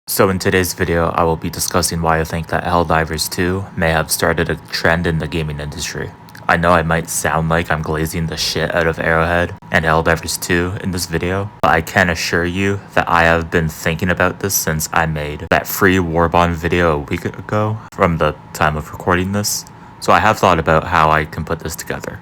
So in today's video, I will be discussing why I think that Helldivers 2 may have started a trend in the gaming industry. I know I might sound like I'm glazing the shit out of Arrowhead and Helldivers 2 in this video, but I can assure you that I have been thinking about this since I made that free Warbond video a week ago from the time of recording this, so I have thought about how I can put this together.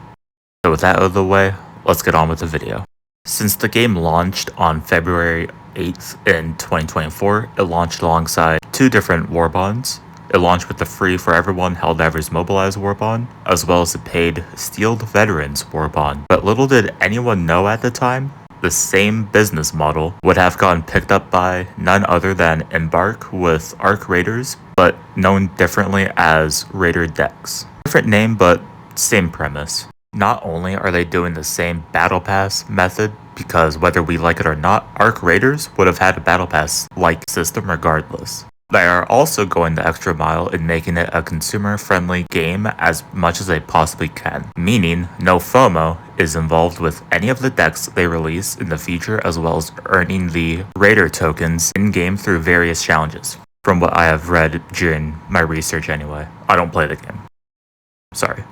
So with that out of the way, let's get on with the video. Since the game launched on February 8th in 2024, it launched alongside two different Warbonds. It launched with the free for everyone Helldivers Mobilize Warbond, as well as the paid Steeled Veterans Warbond. But little did anyone know at the time, the same business model would have gotten picked up by none other than Embark with ART Raiders, but known differently as Raider Decks. Different name, but same premise. Not only are they doing the same Battle Pass method, because whether we like it or not, ART Raiders would have had a Battle Pass-like system regardless. They are also going the extra mile in making it a consumer-friendly game as much as they possibly can, meaning no FOMO is involved with any of the decks they release in the future, as well as earning the Raider tokens in-game through various challenges. From what I have read during my research anyway. I don't play the game. Sorry.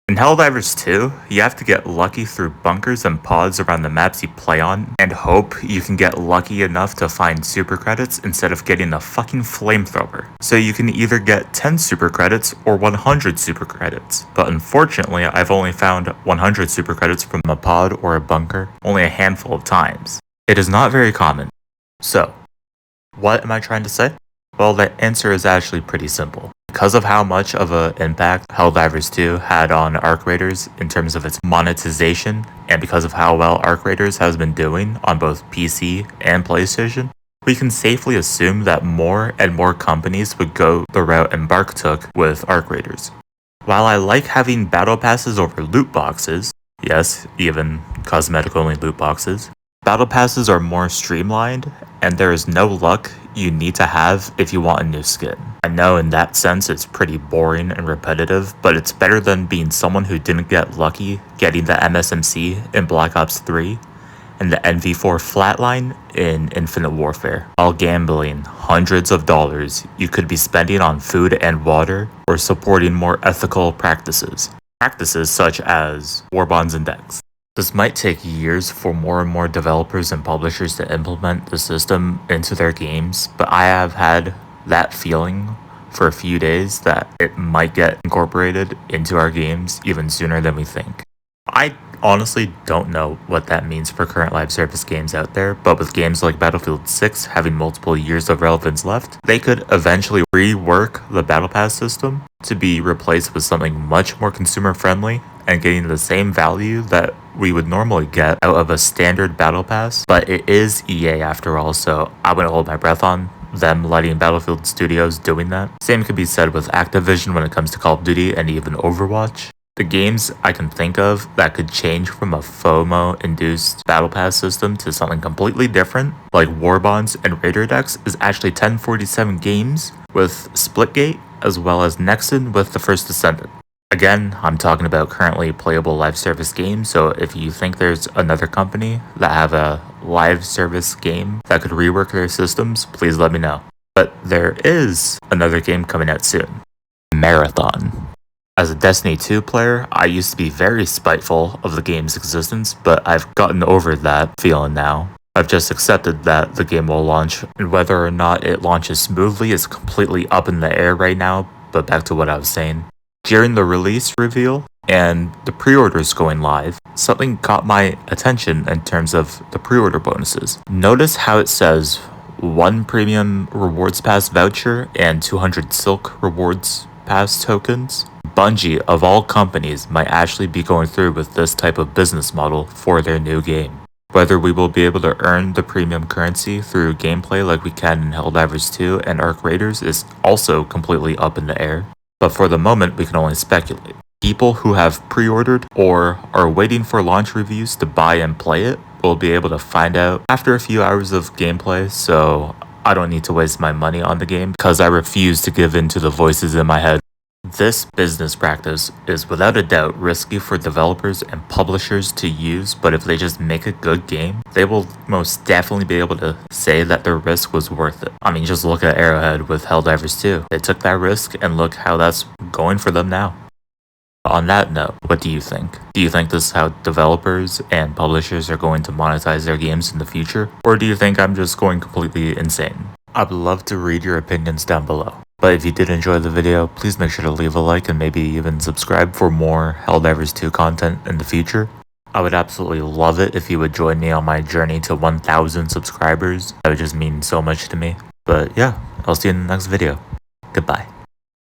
In Helldivers 2, you have to get lucky through bunkers and pods around the maps you play on, and hope you can get lucky enough to find super credits instead of getting a fucking flamethrower. So you can either get 10 super credits or 100 super credits, but unfortunately I've only found 100 super credits from a pod or a bunker only a handful of times. It is not very common. So, what am I trying to say? Well, the answer is actually pretty simple. Because of how much of an impact Helldivers 2 had on ART Raiders in terms of its monetization, and because of how well ART Raiders has been doing on both PC and PlayStation, we can safely assume that more and more companies would go the route Embark took with ART Raiders. While I like having battle passes over loot boxes, yes, even cosmetic-only loot boxes, battle passes are more streamlined, and there is no luck you need to have if you want a new skin. I know in that sense it's pretty boring and repetitive, but it's better than being someone who didn't get lucky getting the MSMC in Black Ops 3 and the NV4 flatline in Infinite Warfare, while gambling hundreds of dollars you could be spending on food and water or supporting more ethical practices. Practices such as Warbonds and decks. This might take years for more and more developers and publishers to implement the system into their games, but I have had that feeling for a few days that it might get incorporated into our games even sooner than we think. I honestly don't know what that means for current live service games out there, but with games like Battlefield 6 having multiple years of relevance left, they could eventually rework the Battle Pass system to be replaced with something much more consumer friendly and getting the same value that we would normally get out of a standard Battle Pass. But it is EA after all, so I wouldn't hold my breath on them letting Battlefield Studios doing that. Same could be said with Activision when it comes to Call of Duty and even Overwatch. The games I can think of that could change from a FOMO-induced Battle Pass system to something completely different, like Warbonds and Raider decks, is actually 1047 Games with Splitgate, as well as Nexon with the First Descendant. Again, I'm talking about currently playable live service games, so if you think there's another company that have a live service game that could rework their systems, please let me know. But there is another game coming out soon. Marathon. As a Destiny 2 player, I used to be very spiteful of the game's existence, but I've gotten over that feeling now. I've just accepted that the game will launch, and whether or not it launches smoothly is completely up in the air right now, but back to what I was saying. During the release reveal and the pre-orders going live, something caught my attention in terms of the pre-order bonuses. Notice how it says 1 premium rewards pass voucher and 200 silk rewards pass tokens. Bungie, of all companies, might actually be going through with this type of business model for their new game. Whether we will be able to earn the premium currency through gameplay like we can in Helldivers 2 and ART Raiders is also completely up in the air. But for the moment, we can only speculate. People who have pre-ordered or are waiting for launch reviews to buy and play it will be able to find out after a few hours of gameplay, so I don't need to waste my money on the game because I refuse to give in to the voices in my head. This business practice is without a doubt risky for developers and publishers to use, but if they just make a good game, they will most definitely be able to say that their risk was worth it. I mean, just look at Arrowhead with Helldivers 2. They took that risk and look how that's going for them now. On that note, what do you think? Do you think this is how developers and publishers are going to monetize their games in the future? Or do you think I'm just going completely insane? I'd love to read your opinions down below. But if you did enjoy the video, please make sure to leave a like and maybe even subscribe for more Helldivers 2 content in the future. I would absolutely love it if you would join me on my journey to 1,000 subscribers. That would just mean so much to me. But yeah, I'll see you in the next video. Goodbye.